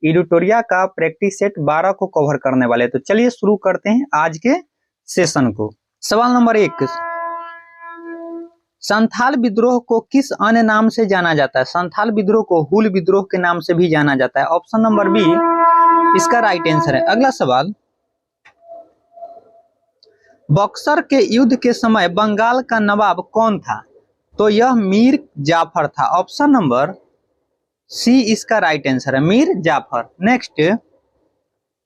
एडिटोरिया का practice set 12 को cover करने वाले। तो चलिए शुरू करते हैं आज के सेशन को। सवाल नंबर 1, संथाल विद्रोह को किस अन्य नाम से जाना जाता है? संथाल विद्रोह को हुल विद्रोह के नाम से भी जाना जाता है। ऑप्शन नंबर बी इसका राइट आंसर है। अगला सवाल, बक्सर के युद्ध के समय बंगाल का नवाब कौन था? तो यह मीर जाफर था। ऑप्शन नंबर सी इसका राइट आंसर है, मीर जाफर। नेक्स्ट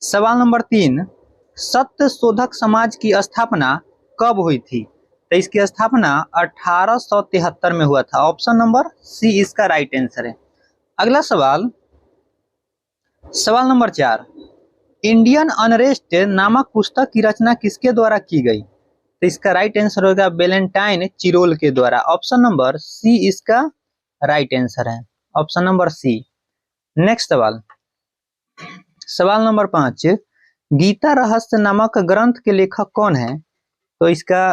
सवाल नंबर 3, सत्य शोधक समाज की स्थापना कब हुई थी? तो इसकी स्थापना 1873 में हुआ था। ऑप्शन नंबर सी इसका राइट आंसर है। अगला सवाल, सवाल नंबर 4, इंडियन अनरेस्ट नामक पुस्तक की रचना किसके द्वारा की गई? तो इसका राइट आंसर होगा वैलेंटाइन चिरोल के द्वारा। ऑप्शन नंबर सी इसका राइट आंसर है, ऑप्शन नंबर सी। नेक्स्ट सवाल, सवाल नंबर 5, गीता रहस्य नामक ग्रंथ के लेखक कौन है? तो इसका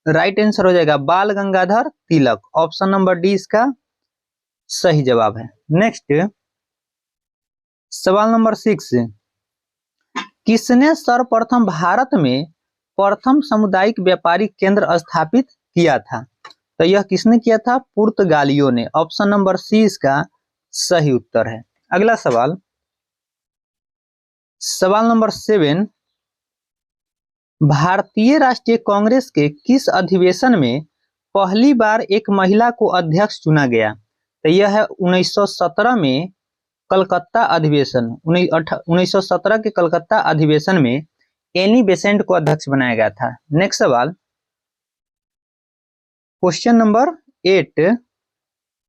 राइट आंसर हो जाएगा बाल Gangadhar Tilak. Option number D इसका सही जवाब है। नेक्स्ट सवाल नंबर 6, किसने सर्वप्रथम भारत में प्रथम सामुदायिक व्यापारिक केंद्र स्थापित किया था? तो यह किसने किया था? पुर्तगालियों ने। ऑप्शन नंबर सी इसका सही उत्तर है। अगला सवाल, सवाल नंबर 7, भारतीय राष्ट्रीय कांग्रेस के किस अधिवेशन में पहली बार एक महिला को अध्यक्ष चुना गया? तो यह है 1917 में कलकत्ता अधिवेशन। 1917 के कलकत्ता अधिवेशन में एनी बेसेंट को अध्यक्ष बनाया गया था। नेक्स्ट सवाल, क्वेश्चन नंबर 8,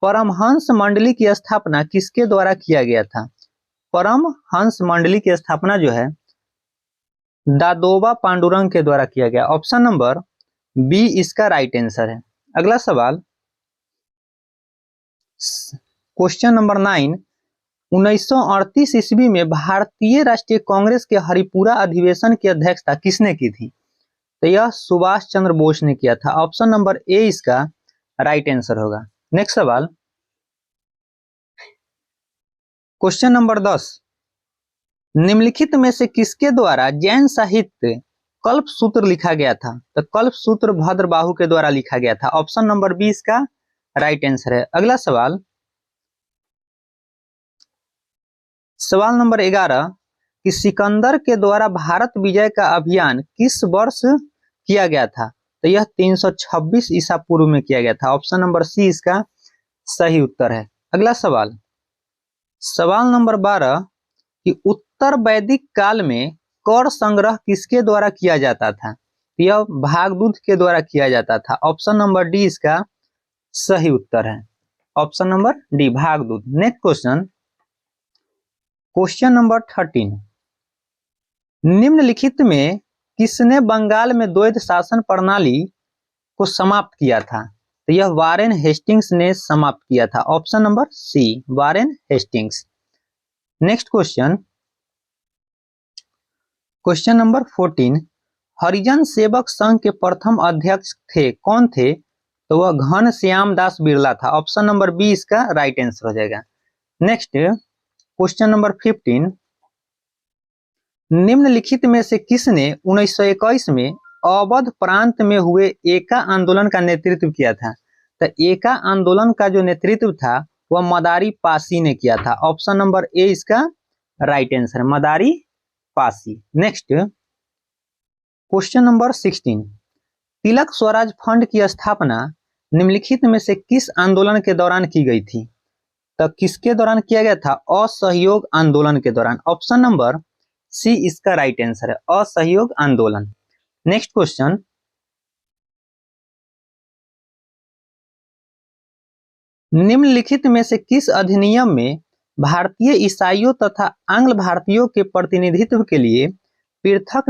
परमहंस मंडली की स्थापना किसके द्वारा किया गया था? परमहंस मंडली की स्थापना जो है दादोबा पांडुरंग के द्वारा किया गया। ऑप्शन नंबर बी इसका राइट आंसर है। अगला सवाल, क्वेश्चन नंबर 9, 1938 ईस्वी में भारतीय राष्ट्रीय कांग्रेस के हरिपुरा अधिवेशन की अध्यक्षता किसने की थी? तो यह सुभाष चंद्र बोस ने किया था। ऑप्शन नंबर ए इसका राइट आंसर होगा। नेक्स्ट सवाल, क्वेश्चन नंबर 10, निम्नलिखित में से किसके द्वारा जैन साहित्य कल्पसूत्र लिखा गया था? तो कल्पसूत्र भद्रबाहु के द्वारा लिखा गया था। ऑप्शन नंबर बी इसका राइट आंसर है। अगला सवाल, सवाल नंबर 11, कि सिकंदर के द्वारा भारत विजय का अभियान किस वर्ष किया गया था? तो यह 326 ईसा पूर्व में किया गया था। ऑप्शन नंबर सी इसका सही उत्तर है। अगला सवाल, सवाल नंबर 12, कि उत्तर वैदिक काल में कर संग्रह किसके द्वारा किया जाता था? यह भागदूत के द्वारा किया जाता था। ऑप्शन नंबर डी इसका सही उत्तर है, ऑप्शन नंबर डी भागदूत। नेक्स्ट क्वेश्चन, क्वेश्चन नंबर 13, निम्नलिखित में किसने बंगाल में द्वैध शासन प्रणाली को समाप्त किया था? तो यह वारेन हेस्टिंग्स ने समाप्त किया था। Option number C Warren Hastings. Next question, question number 14, Harijan Sevak Sangh के प्रथम अध्यक्ष थे कौन थे? तो वह घनश्याम दास बिरला था। ऑप्शन नंबर बी इसका राइट आंसर हो जाएगा। नेक्स्ट क्वेश्चन नंबर 15, निम्नलिखित में से किसने 1921 में अवध प्रांत में हुए एका आंदोलन का नेतृत्व किया था? तो एका आंदोलन का जो नेतृत्व था वह मदारी पासी ने किया था। ऑप्शन नंबर ए इसका राइट आंसर, मदारी पासी। नेक्स्ट क्वेश्चन नंबर 16, तिलक स्वराज फंड की स्थापना निम्नलिखित में से किस आंदोलन के दौरान की गई थी? तो किसके दौरान किया गया था? असहयोग आंदोलन के दौरान। ऑप्शन नंबर सी इसका राइट आंसर है, असहयोग आंदोलन। नेक्स्ट क्वेश्चन, निम्नलिखित में से किस अधिनियम में भारतीय ईसाइयों तथा आंग्ल भारतीयों के प्रतिनिधित्व के लिए पृथक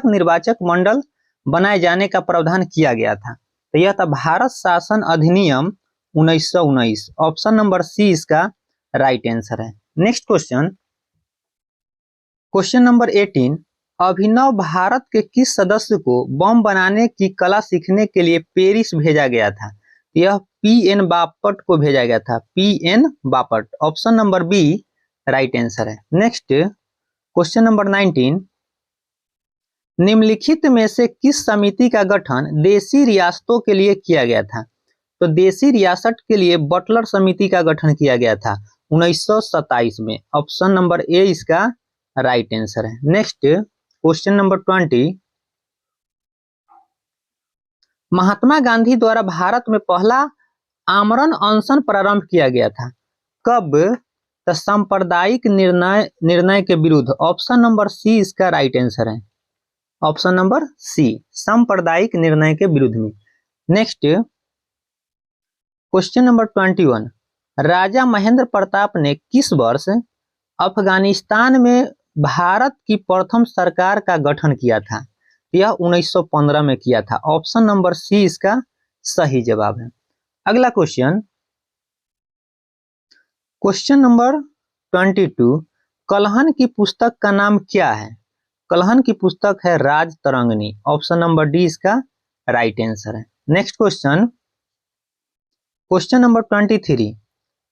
निर्वाचक मंडल बनाए जाने का प्रावधान किया गया था? तो यह था भारत शासन अधिनियम 1919। ऑप्शन नंबर सी इसका राइट आंसर है। नेक्स्ट क्वेश्चन, क्वेश्चन नंबर 18, अभिनव भारत के किस सदस्य को बम बनाने की कला सीखने के लिए पेरिस भेजा गया था? यह पी.एन. बापट को भेजा गया था, P N. Bapat. Option number B right answer है। नेक्स्ट क्वेश्चन नंबर 19, निम्नलिखित में से किस समिति का गठन देशी रियासतों के लिए किया गया था? तो देशी रियासत के लिए बटलर समिति का गठन किया गया था 1927 में। ऑप्शन नंबर ए इसका राइट आंसर है। Next question number 20, Mahatma Gandhi द्वारा भारत में पहला आमरण अनशन प्रारंभ किया गया था कब? तो सांप्रदायिक निर्णय के विरुद्ध। ऑप्शन नंबर सी इसका राइट आंसर है। ऑप्शन नंबर सी, सांप्रदायिक निर्णय के विरुद्ध में। नेक्स्ट क्वेश्चन नंबर 21, राजा महेंद्र प्रताप ने किस वर्ष अफगानिस्तान में भारत की प्रथम सरकार का गठन किया था? यह 1915 में किया था। ऑप्शन नंबर सी इसका सही जवाब है। अगला क्वेश्चन, क्वेश्चन नंबर 22, कलहन की पुस्तक का नाम क्या है? कलहन की पुस्तक है Rajatarangini. Option number D इसका राइट आंसर है। Next question, question number 23,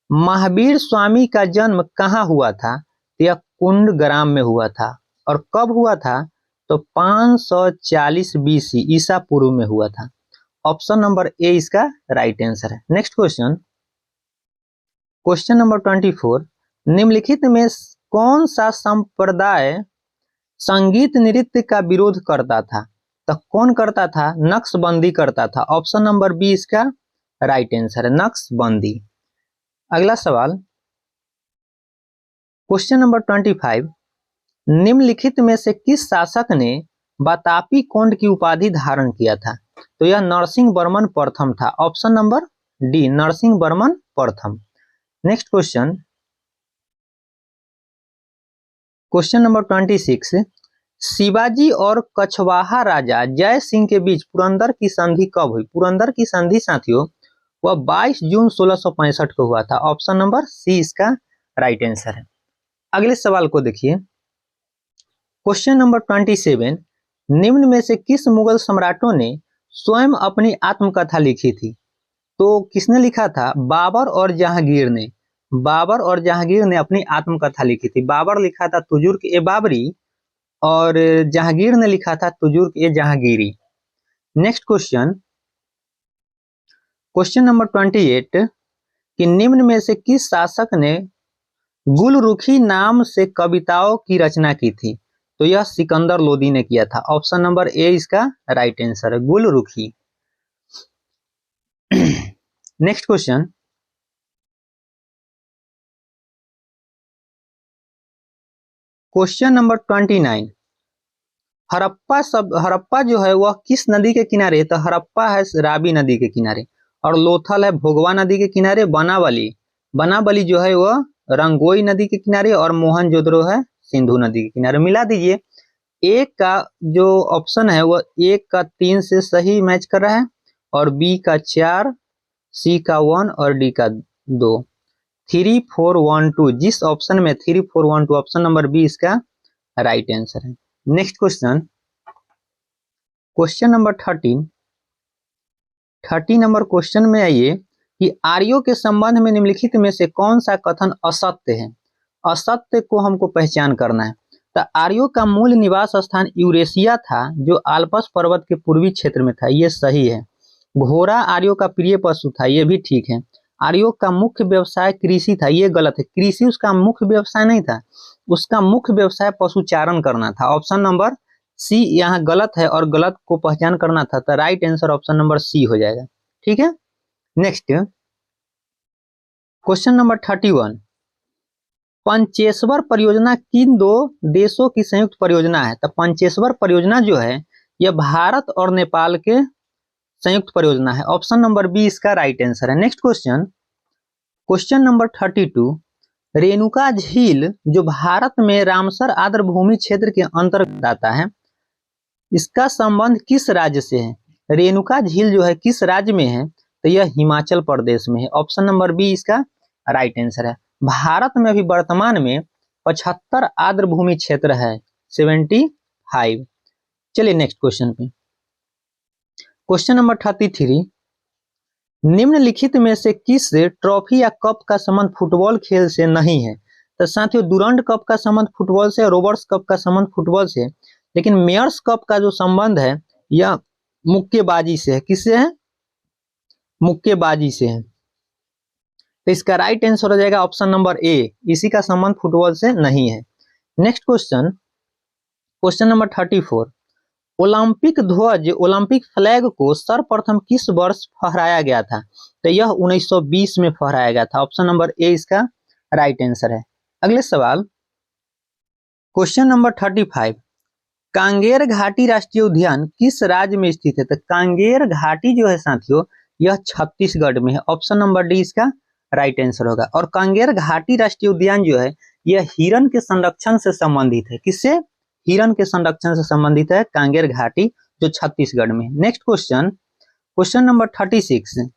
Mahavir Swami का जन्म कहाँ हुआ था? यह कुंडग्राम में हुआ था। और कब हुआ था? तो 540 बीसी ईसा पूर्व में हुआ था। ऑप्शन नंबर ए इसका राइट आंसर है। नेक्स्ट क्वेश्चन, क्वेश्चन नंबर 24, निम्नलिखित में कौन सा संप्रदाय संगीत नृत्य का विरोध करता था? तो कौन करता था? नक्शबंदी करता था। ऑप्शन नंबर बी इसका राइट आंसर है, नक्शबंदी। अगला सवाल, क्वेश्चन नंबर 25, निम्नलिखित में से किस शासक ने वातापी कोंड की उपाधि धारण किया था? तो यह नरसिंह वर्मन प्रथम था। Option number D, Narasimha Varman प्रथम। Next question, question number 26, Shivaji और कछवाहा राजा जय सिंह के बीच पुरंदर की संधि कब हुई? पुरंदर की संधि साथियों वह 22 जून 1665 को हुआ था। ऑप्शन नंबर सी इसका राइट आंसर है। अगले सवाल को देखिए, क्वेश्चन नंबर 27, निम्न में से किस मुगल सम्राटों ने स्वयं अपनी आत्मकथा लिखी थी? तो किसने लिखा था? बाबर और जहांगीर ने। बाबर और जहांगीर ने अपनी आत्मकथा लिखी थी। बाबर लिखा था तुजुर्क ए बाबरी और जहांगीर ने लिखा था Tuzuk e Jahangiri. Next question, question number 28, कि निम्न में से किस शासक ने गुलरुखी नाम से कविताओं की रचना की थी? तो यह सिकंदर लोदी ने किया था। ऑप्शन नंबर ए इसका राइट आंसर है, Gulrukhi. Next question, question number 29, Harappa जो है वह किस नदी के किनारे है? तो हड़प्पा है रावी नदी के किनारे, और लोथल है भोगवा नदी के किनारे। बनावली जो है वह रंगोई नदी के किनारे, और मोहनजोदड़ो है सिंधु नदी के किनारे। मिला दीजिए, एक का जो ऑप्शन है वह एक का 3 से सही मैच कर रहा है, और बी का 4, सी का 1 और डी का 2। 3 4 1 2, जिस ऑप्शन में 3 4 1 2, ऑप्शन नंबर बी इसका राइट आंसर है। Next question, question number 30 number question में आइए कि आर्यों के संबंध में निम्नलिखित में से कौन सा कथन असत्य है? असत्य को हमको पहचान करना है। तो आर्यों का मूल निवास स्थान यूरेशिया था, जो आल्पस पर्वत के पूर्वी क्षेत्र में था। ये सही है। घोड़ा आर्यों का प्रिय पशु था, ये भी ठीक है। आर्यों का मुख्य व्यवसाय कृषि था, ये गलत है। कृषि उसका मुख्य व्यवसाय नहीं था, उसका मुख्य व्यवसाय पशुचारण करना था। ऑप्शन नंबर सी यहाँ गलत है, और गलत को पहचान करना था, तो right answer option number C हो जाएगा। ठीक है। नेक्स्ट क्वेश्चन नंबर 31, पंचेश्वर परियोजना किन 2 देशों की संयुक्त परियोजना है? तो पंचेश्वर परियोजना जो है यह भारत और नेपाल के संयुक्त परियोजना है। ऑप्शन नंबर बी इसका राइट आंसर है। Next question, question number 32, Renuka झील जो भारत में रामसर आर्द्रभूमि क्षेत्र के अंतर्गत आता है, इसका संबंध किस राज्य से है? रेणुका झील जो है किस राज्य में है? तो यह हिमाचल प्रदेश में है। ऑप्शन नंबर बी इसका राइट आंसर है। भारत में अभी वर्तमान में 75 आर्द्रभूमि क्षेत्र है, 75। चलिए नेक्स्ट क्वेश्चन पे, क्वेश्चन नंबर 33, निम्नलिखित में से किस ट्रॉफी या कप का संबंध फुटबॉल खेल से नहीं है? तो साथियों डुरंड कप का संबंध फुटबॉल से, रोबर्ट्स कप का संबंध फुटबॉल से, लेकिन मेयर्स कप का जो संबंध है यह मुक्केबाजी से है। किससे है? मुक्केबाजी से है। तो इसका राइट आंसर हो जाएगा ऑप्शन नंबर ए, इसी का संबंध फुटबॉल से नहीं है। Next question, question number 34, Olympic ध्वज, ओलंपिक फ्लैग को सर्वप्रथम किस वर्ष फहराया गया था? तो यह 1920 में फहराया गया था। ऑप्शन नंबर ए इसका राइट आंसर है। अगले सवाल, क्वेश्चन नंबर 35, कांगेर घाटी राष्ट्रीय उद्यान किस राज्य में स्थित है? तो कांगेर घाटी जो है साथियों यह छत्तीसगढ़ में है। ऑप्शन नंबर डी इसका राइट आंसर होगा। और कांगेर घाटी राष्ट्रीय उद्यान जो है यह हिरण के संरक्षण से संबंधित है। किससे? हिरण के संरक्षण से संबंधित है कांगेर घाटी जो छत्तीसगढ़ में। नेक्स्ट क्वेश्चन, क्वेश्चन नंबर 36,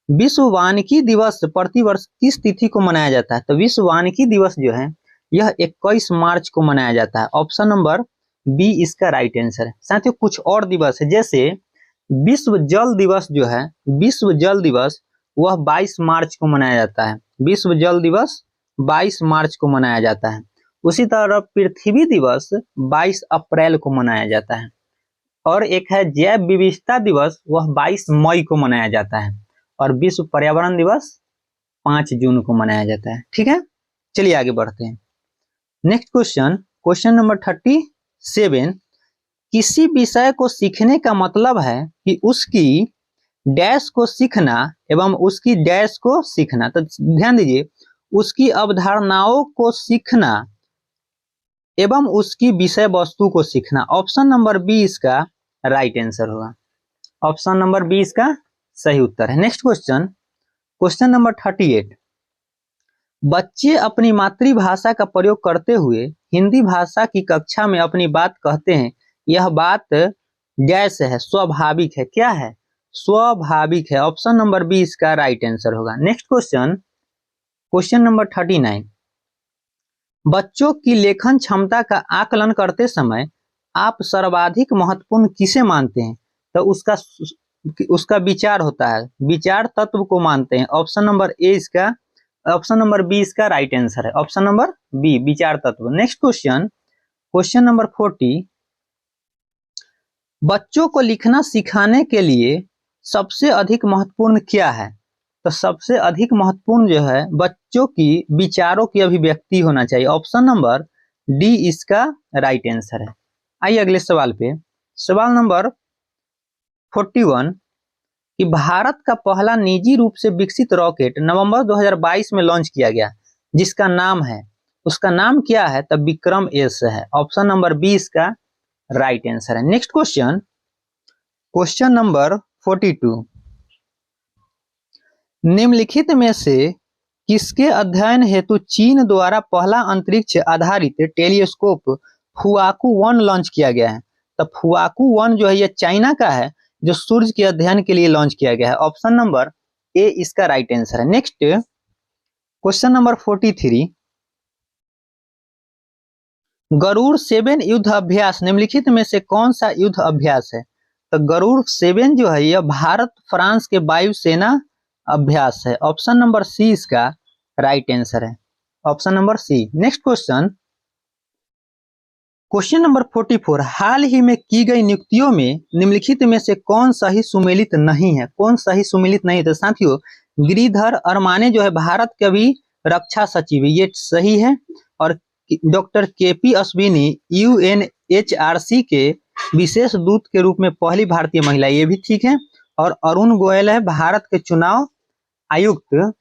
विश्व वानिकी दिवस प्रतिवर्ष किस तिथि को मनाया जाता है? तो विश्व वानिकी दिवस जो है यह 21 मार्च को मनाया जाता है। ऑप्शन नंबर बी इसका राइट आंसर है। साथियों कुछ और दिवस है, जैसे विश्व जल दिवस जो है, विश्व जल दिवस वह 22 मार्च को मनाया जाता है। विश्व जल दिवस 22 मार्च को मनाया जाता है। उसी तरह पृथ्वी दिवस 22 अप्रैल को मनाया जाता है। और एक है जैव विविधता दिवस, वह 22 मई को मनाया जाता है। और विश्व पर्यावरण दिवस 5 जून को मनाया जाता है। ठीक है, चलिए आगे बढ़ते हैं। नेक्स्ट क्वेश्चन, क्वेश्चन नंबर 37, किसी विषय को सीखने का मतलब है कि उसकी डैश को सीखना एवं उसकी डैश को सीखना। तो ध्यान दीजिए, उसकी अवधारणाओं को सीखना एवं उसकी विषय वस्तु को सीखना। ऑप्शन नंबर बी इसका राइट आंसर होगा। ऑप्शन नंबर बी इसका सही उत्तर है। नेक्स्ट क्वेश्चन, क्वेश्चन नंबर 38, बच्चे अपनी मातृभाषा का प्रयोग करते हुए हिंदी भाषा की कक्षा में अपनी बात कहते हैं, यह बात डैश है, स्वाभाविक है। क्या है? स्वाभाविक है। ऑप्शन नंबर बी इसका राइट आंसर होगा। नेक्स्ट क्वेश्चन, क्वेश्चन नंबर 39, बच्चों की लेखन क्षमता का आकलन करते समय आप सर्वाधिक महत्वपूर्ण किसे मानते हैं? तो उसका विचार होता है, विचार तत्व को मानते हैं। ऑप्शन नंबर ए इसका, ऑप्शन नंबर बी इसका राइट आंसर है। ऑप्शन नंबर बी विचार तत्व। नेक्स्ट क्वेश्चन, क्वेश्चन नंबर 40, बच्चों को लिखना सिखाने के लिए सबसे अधिक महत्वपूर्ण क्या है? तो सबसे अधिक महत्वपूर्ण जो है बच्चों की विचारों की अभिव्यक्ति होना चाहिए। ऑप्शन नंबर डी इसका राइट आंसर है। आइए अगले सवाल पे, सवाल नंबर 41, कि भारत का पहला निजी रूप से विकसित रॉकेट नवंबर 2022 में लॉन्च किया गया, जिसका नाम है, उसका नाम क्या है? तब विक्रम एस है। ऑप्शन नंबर बी इसका राइट आंसर है। नेक्स्ट क्वेश्चन, क्वेश्चन नंबर 42, निम्नलिखित में से किसके अध्ययन हेतु चीन द्वारा पहला अंतरिक्ष आधारित टेलीस्कोप फुआकू 1 लॉन्च किया गया है? तो फुआकू 1 जो है यह चाइना का है, जो सूर्य के अध्ययन के लिए लॉन्च किया गया है। ऑप्शन नंबर ए इसका राइट आंसर है। नेक्स्ट क्वेश्चन नंबर 43, गरुड़ 7 युद्ध अभ्यास निम्नलिखित में से कौन सा युद्ध अभ्यास है? तो गरुड़ 7 जो है यह भारत फ्रांस के वायुसेना अभ्यास है। ऑप्शन नंबर सी इसका राइट आंसर है। Option number C. Next question, question number 44, हाल ही में की गई नियुक्तियों में निम्नलिखित में से कौन सा ही सुमेलित नहीं है? कौन सा ही सुमेलित नहीं है? तो साथियों गिरिधर अरमाने जो है भारत के अभी रक्षा सचिव, ये सही है। और डॉक्टर केपी अश्विनी UNHRC के विशेष दूत के रूप में पहली भारतीय महिला, ये भी ठीक है। और अरुण गोयल है भारत के चुनाव आयुक्त,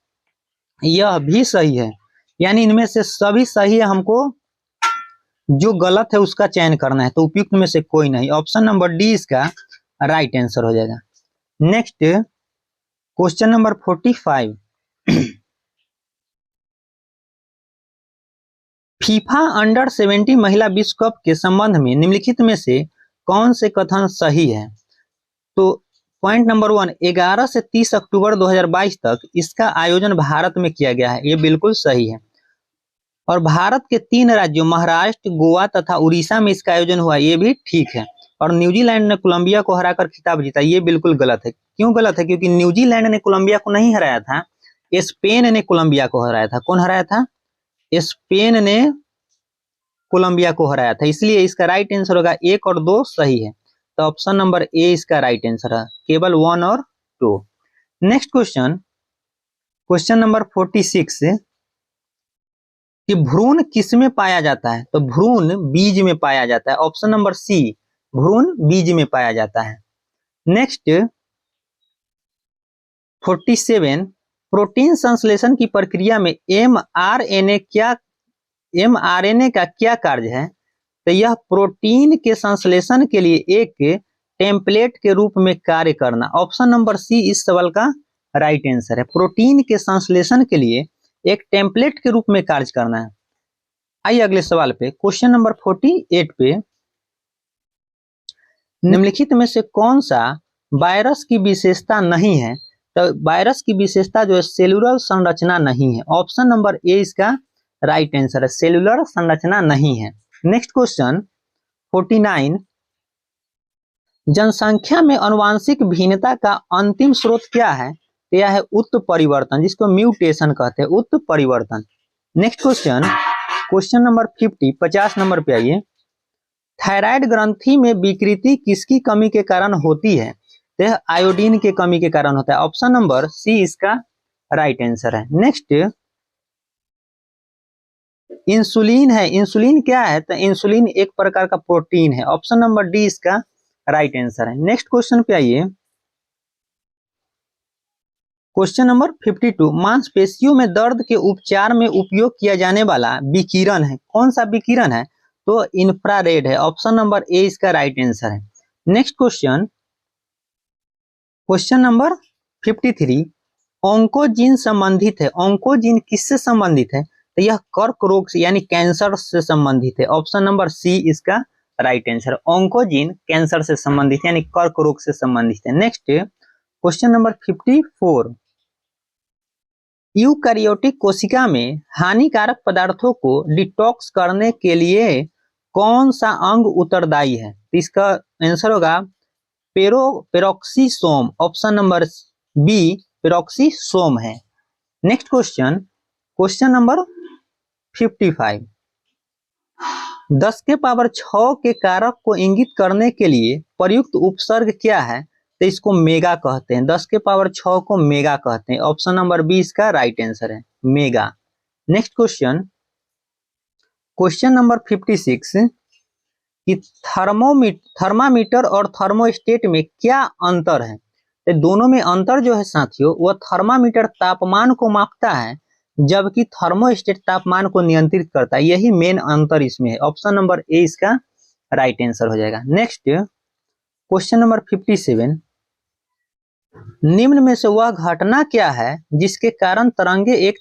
यह भी सही है। यानी इनमें से सभी सही है, हमको जो गलत है उसका चयन करना है। तो उपयुक्त में से कोई नहीं। ऑप्शन नंबर डी इसका राइट आंसर हो जाएगा। Next question number 45, FIFA under 17 महिला विश्व कप के संबंध में निम्नलिखित में से कौन से कथन सही है? तो पॉइंट नंबर 1, 11 से 30 अक्टूबर 2022 तक इसका आयोजन भारत में किया गया है, ये बिल्कुल सही है। और भारत के 3 राज्यों महाराष्ट्र, गोवा तथा उड़ीसा में इसका आयोजन हुआ, ये भी ठीक है। और न्यूजीलैंड ने कोलंबिया को हराकर खिताब जीता, ये बिल्कुल गलत है। क्यों गलत है? क्योंकि न्यूजीलैंड ने कोलंबिया को नहीं हराया था, स्पेन ने कोलंबिया को हराया था। कौन हराया था? स्पेन ने कोलंबिया को हराया था। इसलिए इसका राइट आंसर होगा 1 और 2 सही है, तो ऑप्शन नंबर ए इसका राइट आंसर है, केवल 1 और 2। नेक्स्ट क्वेश्चन, क्वेश्चन नंबर 46, कि भ्रूण किस में पाया जाता है? तो भ्रूण बीज में पाया जाता है, ऑप्शन नंबर सी, भ्रूण बीज में पाया जाता है। नेक्स्ट 47, प्रोटीन संश्लेषण की प्रक्रिया में mRNA का क्या कार्य है? तो यह प्रोटीन के संश्लेषण के लिए एक टेम्पलेट के रूप में कार्य करना, ऑप्शन नंबर सी इस सवाल का राइट आंसर है। प्रोटीन के संश्लेषण के लिए एक टेम्पलेट के रूप में कार्य करना है। आइए अगले सवाल पे, क्वेश्चन नंबर 48 पे, निम्नलिखित में से कौन सा वायरस की विशेषता नहीं है? तो वायरस की विशेषता जो है सेलुलर संरचना नहीं है, ऑप्शन नंबर ए इसका राइट आंसर है, सेलुलर संरचना नहीं है। नेक्स्ट क्वेश्चन 49, जनसंख्या में आनुवंशिक भिन्नता का अंतिम स्रोत क्या है? तो यह है उत्परिवर्तन, जिसको म्यूटेशन कहते हैं, उत्परिवर्तन। Next question, question number 50 number पे आइए, थायराइड ग्रंथि में विकृति किसकी कमी के कारण होती है? तो यह आयोडीन के कमी के कारण होता है, ऑप्शन नंबर सी इसका राइट आंसर है। नेक्स्ट इंसुलिन है, इंसुलिन क्या है? तो इंसुलिन एक प्रकार का प्रोटीन है, ऑप्शन नंबर डी इसका राइट आंसर है। नेक्स्ट क्वेश्चन पे आइए, क्वेश्चन नंबर 52, मांसपेशियों में दर्द के उपचार में उपयोग किया जाने वाला विकिरण है, कौन सा विकिरण है? तो इंफ्रारेड है, ऑप्शन नंबर ए इसका राइट आंसर है। Next question, question number 53, oncogene संबंधित है, ऑन्कोजीन किससे संबंधित है? तो यह कर्क रोग से यानी कैंसर से संबंधित है, ऑप्शन नंबर सी इसका राइट आंसर। ऑन्कोजीन कैंसर से संबंधित यानी कर्क रोग से संबंधित है। नेक्स्ट क्वेश्चन नंबर 54, यूकैरियोटिक कोशिका में हानिकारक पदार्थों को डिटॉक्स करने के लिए कौन सा अंग उत्तरदायी है? तो इसका आंसर होगा peroxisome, option number B peroxisome है। नेक्स्ट क्वेश्चन, क्वेश्चन नंबर 55, 10 के पावर 6 के कारक को इंगित करने के लिए प्रयुक्त उपसर्ग क्या है? तो इसको मेगा कहते हैं, 10 के पावर 6 को मेगा कहते हैं, ऑप्शन नंबर बी इसका राइट आंसर है, mega. Next question, question number 56, कि थर्मामीटर और थर्मोस्टेट में क्या अंतर है? तो दोनों में अंतर जो है साथियों, वह थर्मामीटर तापमान को मापता है, जबकि थर्मोस्टेट तापमान को नियंत्रित करता है, यही मेन अंतर इसमें है, ऑप्शन नंबर ए इसका राइट आंसर हो जाएगा। नेक्स्ट क्वेश्चन नंबर 57, निम्न में से वह घटना क्या है जिसके कारण तरंगे एक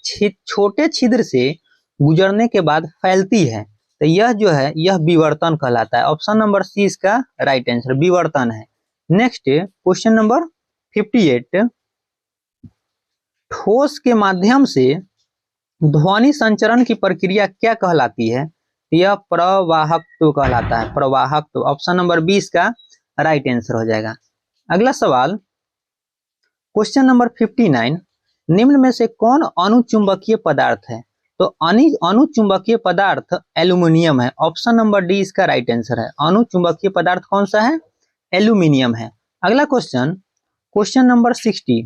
छोटे छिद्र से गुजरने के बाद फैलती है? तो यह जो है यह विवर्तन कहलाता है, ऑप्शन नंबर सी इसका राइट आंसर, विवर्तन है। नेक्स्ट क्वेश्चन नंबर 58, ठोस के माध्यम से ध्वनि संचरण की प्रक्रिया क्या कहलाती है? यह प्रवाहकत्व कहलाता है, प्रवाहकत्व, ऑप्शन नंबर बी इसका राइट आंसर हो जाएगा। अगला सवाल क्वेश्चन नंबर 59, निम्न में से कौन अनुचुंबकीय पदार्थ है? तो अनुचुंबकीय पदार्थ एल्यूमिनियम है, ऑप्शन नंबर डी इसका राइट आंसर है। अनुचुंबकीय पदार्थ कौन सा है? एल्यूमिनियम है। अगला question, question number 60,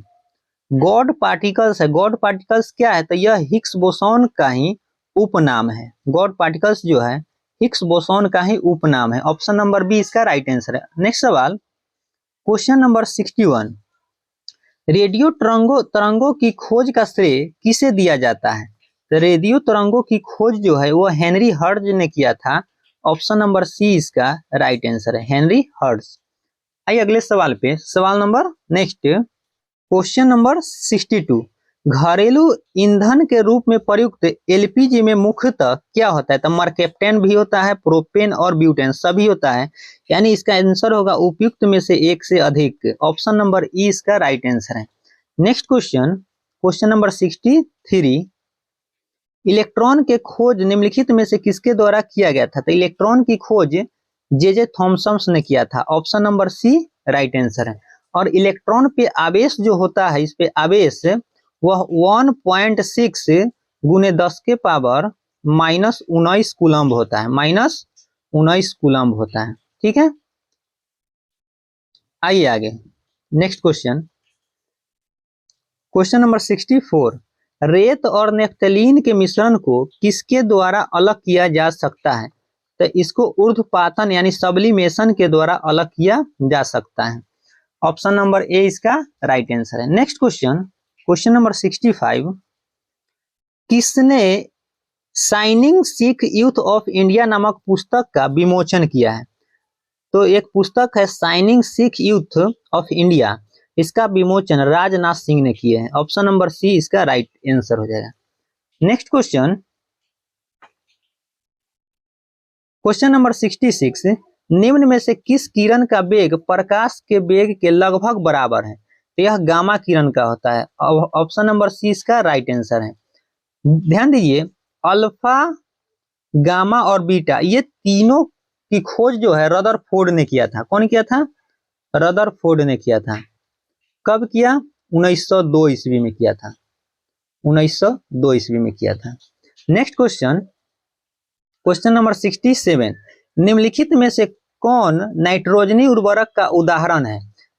God particles है, गॉड पार्टिकल्स क्या है? तो यह हिग्स बोसॉन का ही उपनाम है, गॉड पार्टिकल्स जो है हिग्स बोसॉन का ही उपनाम है, ऑप्शन नंबर बी इसका राइट आंसर है। नेक्स्ट सवाल क्वेश्चन नंबर 61, रेडियो तरंगों की खोज का श्रेय किसे दिया जाता है? तो रेडियो तरंगों की खोज जो है वो हेनरी हर्ट्ज ने किया था, ऑप्शन नंबर सी इसका राइट आंसर है, हेनरी हर्ट्ज। आइए अगले सवाल पे, सवाल नंबर नेक्स्ट क्वेश्चन नंबर 62, घरेलू ईंधन के रूप में प्रयुक्त एलपीजी में मुख्यतः क्या होता है? तो मर्केप्टेन भी होता है, प्रोपेन और ब्यूटेन सभी होता है, यानी इसका आंसर होगा उपयुक्त में से एक से अधिक, ऑप्शन नंबर ई इसका राइट आंसर है। Next question, question number 63, electron के खोज निम्नलिखित में से किसके द्वारा किया गया था? तो इलेक्ट्रॉन की खोज जे थॉमसन ने किया था, option number C right answer है। और इलेक्ट्रॉन पे आवेश जो होता है, इस पे आवेश वह 1.6 गुने 10 के पावर -19 कूलम्ब होता है, -19 कूलम्ब होता है। ठीक है, आइए आगे नेक्स्ट क्वेश्चन, क्वेश्चन नंबर 64। रेत और नेफ्थलीन के मिश्रण को किसके द्वारा अलग किया जा सकता है? तो इसको ऊर्ध्वपातन यानी सब्लिमेशन के द्वारा अलग किया जा सकता है। ऑप्शन नंबर ए इसका राइट आंसर है। Next question, question number 65। किसने shining Sikh youth of India नामक पुस्तक का विमोचन किया है? तो एक पुस्तक है shining Sikh youth of India, इसका विमोचन राजनाथ सिंह ने किए हैं। ऑप्शन नंबर सी इसका राइट आंसर हो जाएगा। Next question, question number 66। निम्न में से किस किरण का वेग प्रकाश के वेग के लगभग बराबर है? तो यह गामा किरण का होता है। ऑप्शन नंबर सी इसका राइट आंसर है। ध्यान दीजिए, अल्फा, गामा और बीटा ये तीनों की खोज जो है रदरफोर्ड ने किया था। कौन किया था? रदरफोर्ड ने किया था। कब किया? 1902 ईस्वी में किया था। 1902 ईस्वी में किया था। Next question, question number 67। निम्नलिखित में से कौन नाइट्रोजनी उर्वरक का उदाहरण है?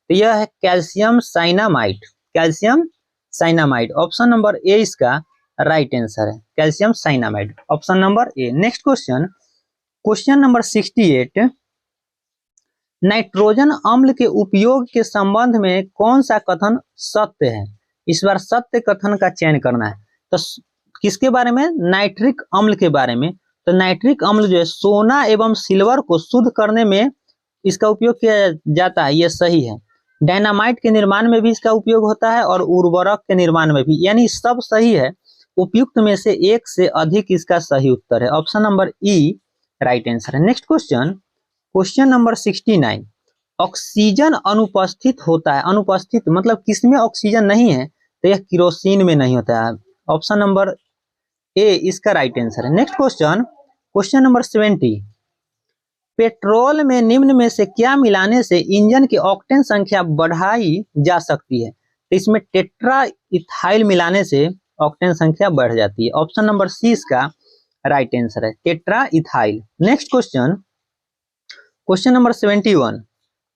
तो यह है calcium cyanamide. Calcium cyanamide, option number A इसका राइट आंसर है, calcium cyanamide, option number A. Next question, question number 68। Nitrogen अम्ल के उपयोग के संबंध में कौन सा कथन सत्य है? इस बार सत्य कथन का चयन करना है। तो किसके बारे में? नाइट्रिक अम्ल के बारे में। तो नाइट्रिक अम्ल जो है सोना एवं सिल्वर को शुद्ध करने में इसका उपयोग किया जाता है, यह सही है। डायनामाइट के निर्माण में भी इसका उपयोग होता है और उर्वरक के निर्माण में भी, यानी सब सही है। उपयुक्त में से एक से अधिक इसका सही उत्तर है। Option number E right answer है। Next question, question number 69। Oxygen अनुपस्थित होता है, अनुपस्थित मतलब किसमें ऑक्सीजन नहीं है? तो यह किरोसिन में नहीं होता है। ऑप्शन नंबर ए इसका राइट आंसर है। Next question, question number 70। Petrol में निम्न में से क्या मिलाने से इंजन की ऑक्टेन संख्या बढ़ाई जा सकती है? तो इसमें टेट्रा इथाइल मिलाने से ऑक्टेन संख्या बढ़ जाती है। ऑप्शन नंबर सी इसका राइट आंसर है, tetra ethyl. Next question, question number 71।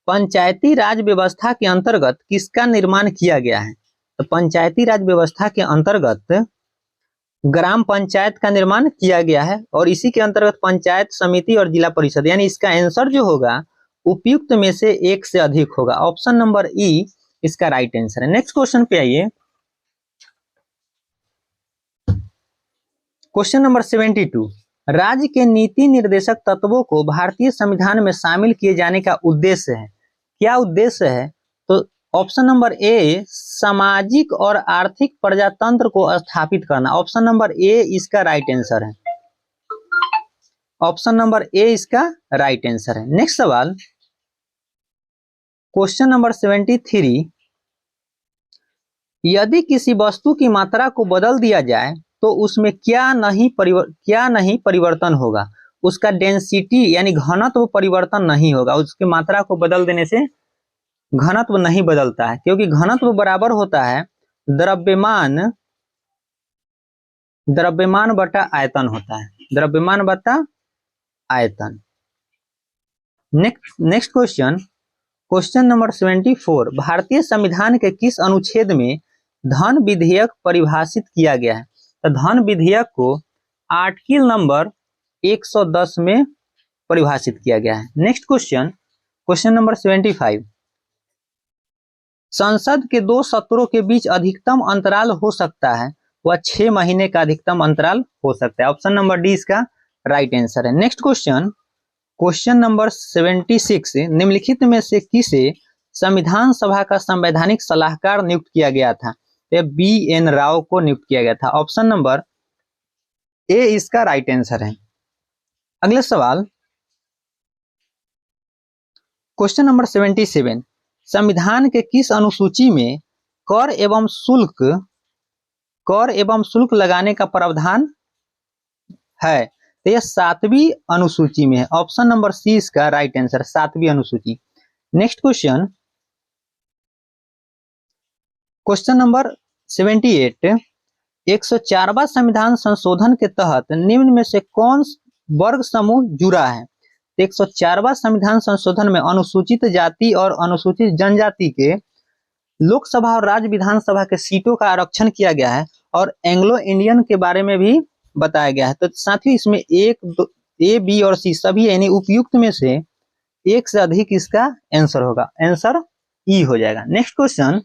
पंचायती राज व्यवस्था के अंतर्गत किसका निर्माण किया गया है? तो पंचायती राज व्यवस्था के अंतर्गत ग्राम पंचायत का निर्माण किया गया है और इसी के अंतर्गत पंचायत समिति और जिला परिषद, यानी इसका आंसर जो होगा उपयुक्त में से एक से अधिक होगा। ऑप्शन नंबर ई इसका राइट आंसर है। नेक्स्ट क्वेश्चन पे आइए, क्वेश्चन नंबर 72। राज्य के नीति निर्देशक तत्वों को भारतीय संविधान में शामिल किए जाने का उद्देश्य है। क्या उद्देश्य है? तो ऑप्शन नंबर ए सामाजिक और आर्थिक प्रजातंत्र को स्थापित करना। ऑप्शन नंबर ए इसका राइट आंसर है, ऑप्शन नंबर ए इसका राइट आंसर है। नेक्स्ट सवाल, क्वेश्चन नंबर 73। यदि किसी वस्तु की मात्रा को बदल दिया जाए तो उसमें क्या नहीं परिवर्तन होगा? उसका डेंसिटी यानी घनत्व परिवर्तन नहीं होगा। उसकी मात्रा को बदल देने से घनत्व नहीं बदलता है, क्योंकि घनत्व बराबर होता है द्रव्यमान बटा आयतन होता है, द्रव्यमान बटा आयतन। Next question, question number 74। भारतीय संविधान के किस अनुच्छेद में धन विधेयक परिभाषित किया गया है? तो धन विधेयक को आर्टिकल नंबर 110 में परिभाषित किया गया है। Next question, question number 75। संसद के दो सत्रों के बीच अधिकतम अंतराल हो सकता है, वह 6 महीने का अधिकतम अंतराल हो सकता है। ऑप्शन नंबर डी इसका राइट आंसर है। Next question, question number 76। निम्नलिखित में से किसे संविधान सभा का संवैधानिक सलाहकार नियुक्त किया गया था? तो बी.एन. राव को नियुक्त किया गया था। ऑप्शन नंबर ए इसका राइट आंसर है। अगले सवाल, क्वेश्चन नंबर 77। संविधान के किस अनुसूची में कर एवं शुल्क लगाने का प्रावधान है? तो यह 7वीं अनुसूची में है। ऑप्शन नंबर सी इसका राइट आंसर, 7वीं अनुसूची। नेक्स्ट क्वेश्चन, क्वेश्चन नंबर 78, 104वां संविधान संशोधन के तहत निम्न में से कौन वर्ग समूह जुड़ा है? 104वां संविधान संशोधन में अनुसूचित जाति और अनुसूचित जनजाति के लोकसभा और राज्य विधानसभा के सीटों का आरक्षण किया गया है और एंग्लो इंडियन के बारे में भी बताया गया है। तो साथियों इसमें ए, बी और सी सभी यानी उपयुक्त में से एक से अधिक इसका आंसर होगा, आंसर ई हो जाएगा। नेक्स्ट क्वेश्चन,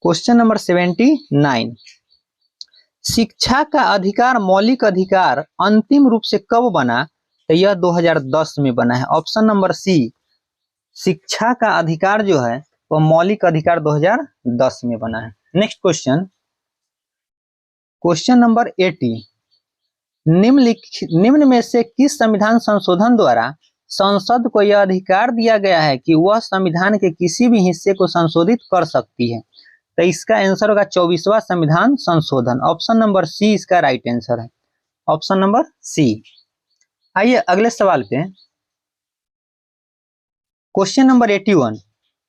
क्वेश्चन नंबर 79, शिक्षा का अधिकार मौलिक अधिकार अंतिम रूप से कब बना? तो यह 2010 में बना है। ऑप्शन नंबर सी, शिक्षा का अधिकार जो है वो मौलिक अधिकार 2010 में बना है। नेक्स्ट क्वेश्चन, क्वेश्चन नंबर 80, निम्न में से किस संविधान संशोधन द्वारा संसद को यह अधिकार दिया गया है कि वह संविधान के किसी भी हिस्से को संशोधित कर सकती है? तो इसका आंसर होगा 24वां संविधान संशोधन। ऑप्शन नंबर सी इसका राइट आंसर है, ऑप्शन नंबर सी। आइए अगले सवाल पे, क्वेश्चन नंबर 81,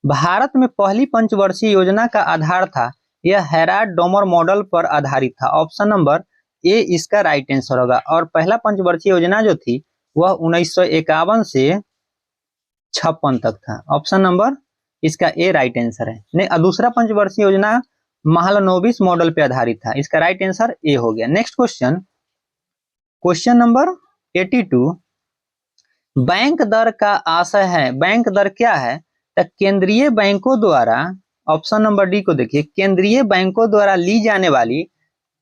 भारत में पहली पंचवर्षीय योजना का आधार था, यह हैराल्ड डोमर मॉडल पर आधारित था। ऑप्शन नंबर ए इसका राइट आंसर होगा। और पहला पंचवर्षीय योजना जो थी वह 1951 से 56 तक था। ऑप्शन नंबर इसका ए राइट आंसर है। नहीं, दूसरा पंचवर्षीय योजना महालनोबिस मॉडल पे आधारित था, इसका राइट आंसर ए हो गया। Next question, question number 82, bank दर का आशय है, बैंक दर क्या है? तो केंद्रीय बैंकों द्वारा, ऑप्शन नंबर डी को देखिए, केंद्रीय बैंकों द्वारा ली जाने वाली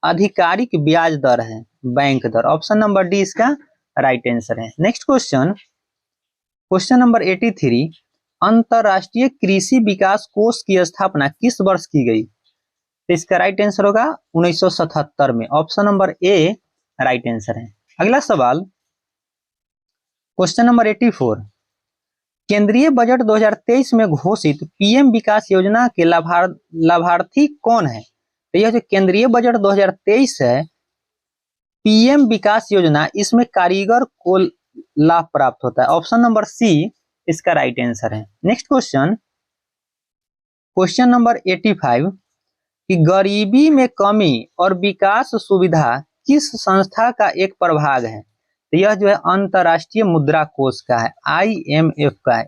आधिकारिक ब्याज दर है बैंक दर। ऑप्शन नंबर डी इसका राइट आंसर है। नेक्स्ट क्वेश्चन, क्वेश्चन नंबर 83, अंतरराष्ट्रीय कृषि विकास कोष की स्थापना किस वर्ष की गई? तो इसका राइट आंसर होगा 1977 में। Option number A right answer है। अगला सवाल, क्वेश्चन नंबर 84, केंद्रीय बजट 2023 में घोषित पीएम विकास योजना के लाभार्थी कौन है? तो यह जो केंद्रीय बजट 2023 है, पीएम विकास योजना, इसमें कारीगर को लाभ प्राप्त होता है। ऑप्शन नंबर सी इसका राइट आंसर है। नेक्स्ट क्वेश्चन, क्वेश्चन नंबर 85, कि गरीबी में कमी और विकास सुविधा किस संस्था का एक प्रभाग है? तो यह जो है अंतरराष्ट्रीय मुद्रा कोष का है, IMF का है।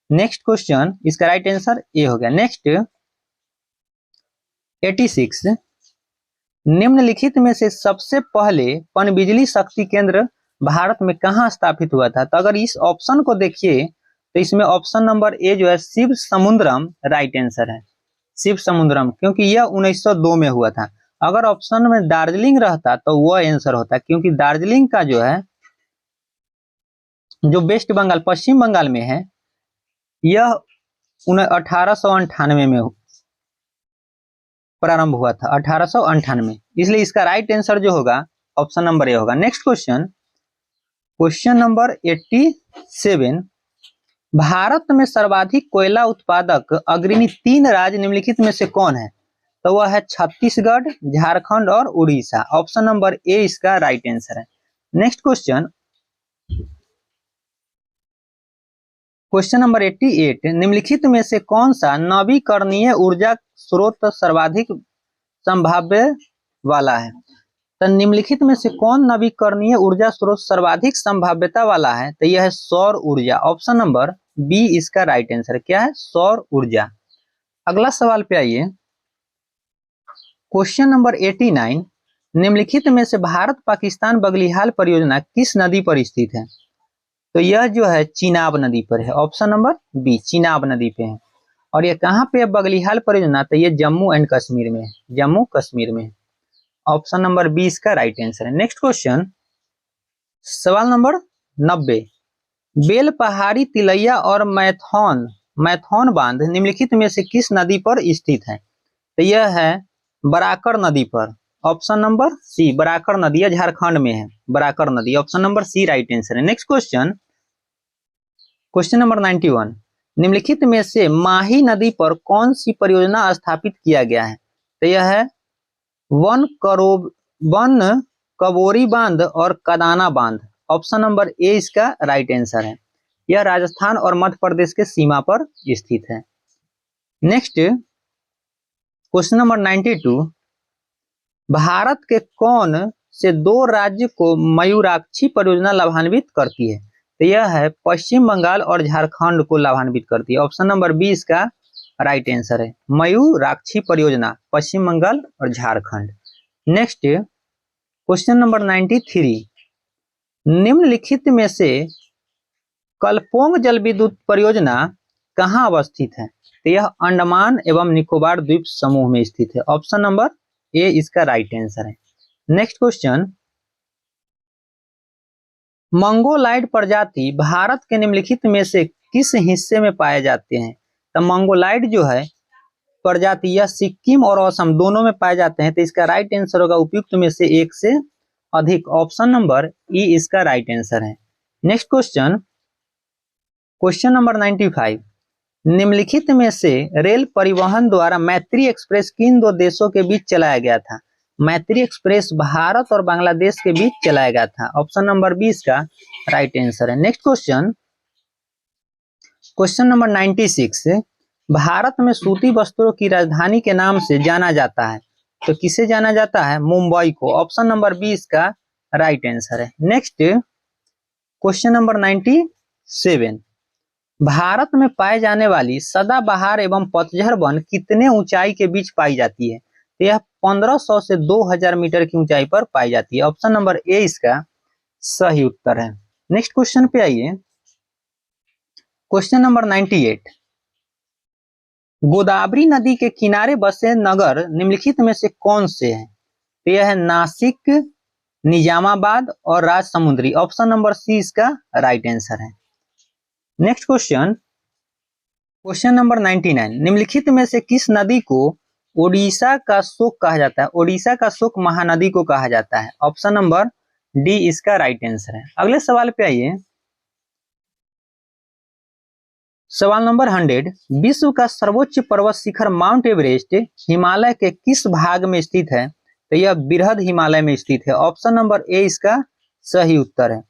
नेक्स्ट क्वेश्चन, इसका राइट आंसर ए हो गया। नेक्स्ट 86, निम्नलिखित में से सबसे पहले पनबिजली शक्ति केंद्र भारत में कहां स्थापित हुआ था? तो अगर इस ऑप्शन को देखिए तो इसमें ऑप्शन नंबर ए जो है शिव समुद्रम राइट आंसर है, शिव समुद्रम, क्योंकि यह 1902 में हुआ था। अगर ऑप्शन में दार्जिलिंग रहता तो वह आंसर होता, क्योंकि दार्जिलिंग का जो है जो वेस्ट बंगाल पश्चिम बंगाल में है, यह 1898 में प्रारंभ हुआ था, 1898। इसलिए इसका राइट आंसर जो होगा ऑप्शन नंबर ए होगा। Next question, question number 87, Bharat में सर्वाधिक कोयला उत्पादक अग्रणी 3 राज्य निम्नलिखित में से कौन है? तो वह है छत्तीसगढ़, झारखंड और उड़ीसा। ऑप्शन नंबर ए इसका राइट आंसर है। नेक्स्ट क्वेश्चन, क्वेश्चन नंबर 88, निम्नलिखित में से कौन सा नवीकरणीय ऊर्जा स्रोत सर्वाधिक संभाव्य वाला है? तो निम्नलिखित में से कौन नवीकरणीय ऊर्जा स्रोत सर्वाधिक संभाव्यता वाला है? तो यह है सौर ऊर्जा। ऑप्शन नंबर बी इसका राइट आंसर क्या है, सौर ऊर्जा। अगला सवाल पे आइए, क्वेश्चन नंबर 89, निम्नलिखित में से भारत पाकिस्तान बगलिहाल परियोजना किस नदी पर स्थित है? तो यह जो है चिनाब नदी पर है। ऑप्शन नंबर बी चिनाब नदी पे है। और ये कहाँ पे है बगलिहाल परियोजना? तो ये जम्मू एंड कश्मीर में है, जम्मू कश्मीर में। ऑप्शन नंबर बी इसका राइट आंसर है। नेक्स्ट क्वेश्चन, सवाल नंबर 90, बेल पहाड़ी, तिलैया और मैथौन बांध निम्नलिखित में से किस नदी पर स्थित है? तो यह है बराकर नदी पर। ऑप्शन नंबर सी बराकर नदी, है झारखंड में है बराकर नदी। Option number C right answer है। नेक्स्ट क्वेश्चन, क्वेश्चन नंबर 91, निम्नलिखित में से माही नदी पर कौन सी परियोजना स्थापित किया गया है? तो यह है वन कबोरी बांध और कदाना बांध। ऑप्शन नंबर ए इसका राइट आंसर है। यह राजस्थान और मध्य प्रदेश के सीमा पर स्थित है। नेक्स्ट क्वेश्चन नंबर 92, भारत के कौन से दो राज्य को मयूराक्षी परियोजना लाभान्वित करती है? तो यह है पश्चिम बंगाल और झारखंड को लाभान्वित करती है। ऑप्शन नंबर 20 का राइट आंसर है मयूराक्षी परियोजना, पश्चिम बंगाल और झारखंड। नेक्स्ट क्वेश्चन नंबर 93, निम्नलिखित में से कलपोंग जल विद्युत परियोजना कहाँ अवस्थित है? तो यह अंडमान एवं निकोबार द्वीप समूह में स्थित है। ऑप्शन नंबर ए इसका राइट आंसर है। नेक्स्ट क्वेश्चन, मंगोलाइड प्रजाति भारत के निम्नलिखित में से किस हिस्से में पाए जाते हैं? तो मंगोलाइड जो है प्रजाति यह सिक्किम और असम दोनों में पाए जाते हैं। तो इसका राइट आंसर होगा उपयुक्त में से एक से अधिक, ऑप्शन नंबर ई इसका राइट आंसर है। नेक्स्ट क्वेश्चन, क्वेश्चन नंबर 95, निम्नलिखित में से रेल परिवहन द्वारा मैत्री एक्सप्रेस किन दो देशों के बीच चलाया गया था? मैत्री एक्सप्रेस भारत और बांग्लादेश के बीच चलाया गया था। ऑप्शन नंबर 20 का राइट आंसर है। Next question, question number 96, Bharat में सूती वस्त्रों की राजधानी के नाम से जाना जाता है। तो किसे जाना जाता है? मुंबई को। ऑप्शन नंबर 20 का राइट आंसर है। नेक्स्ट क्वेश्चन नंबर 97, भारत में पाए जाने वाली सदाबहार एवं पतझड़ वन कितने ऊंचाई के बीच पाई जाती है? तो यह 1500 से 2000 मीटर की ऊंचाई पर पाई जाती है। ऑप्शन नंबर ए इसका सही उत्तर है। नेक्स्ट क्वेश्चन पे आइए, क्वेश्चन नंबर 98, गोदावरी नदी के किनारे बसे नगर निम्नलिखित में से कौन से हैं? तो यह है नासिक, निजामाबाद और राजसमुंद्री। ऑप्शन नंबर सी इसका राइट आंसर है। नेक्स्ट क्वेश्चन, क्वेश्चन नंबर 99, निम्नलिखित में से किस नदी को ओडिशा का शोक कहा जाता है? ओडिशा का शोक महानदी को कहा जाता है। ऑप्शन नंबर डी इसका राइट आंसर है। अगले सवाल पे आइए, सवाल नंबर 100, विश्व का सर्वोच्च पर्वत शिखर माउंट एवरेस्ट हिमालय के किस भाग में स्थित है? तो यह बृहद हिमालय में स्थित है। ऑप्शन नंबर ए इसका सही उत्तर है।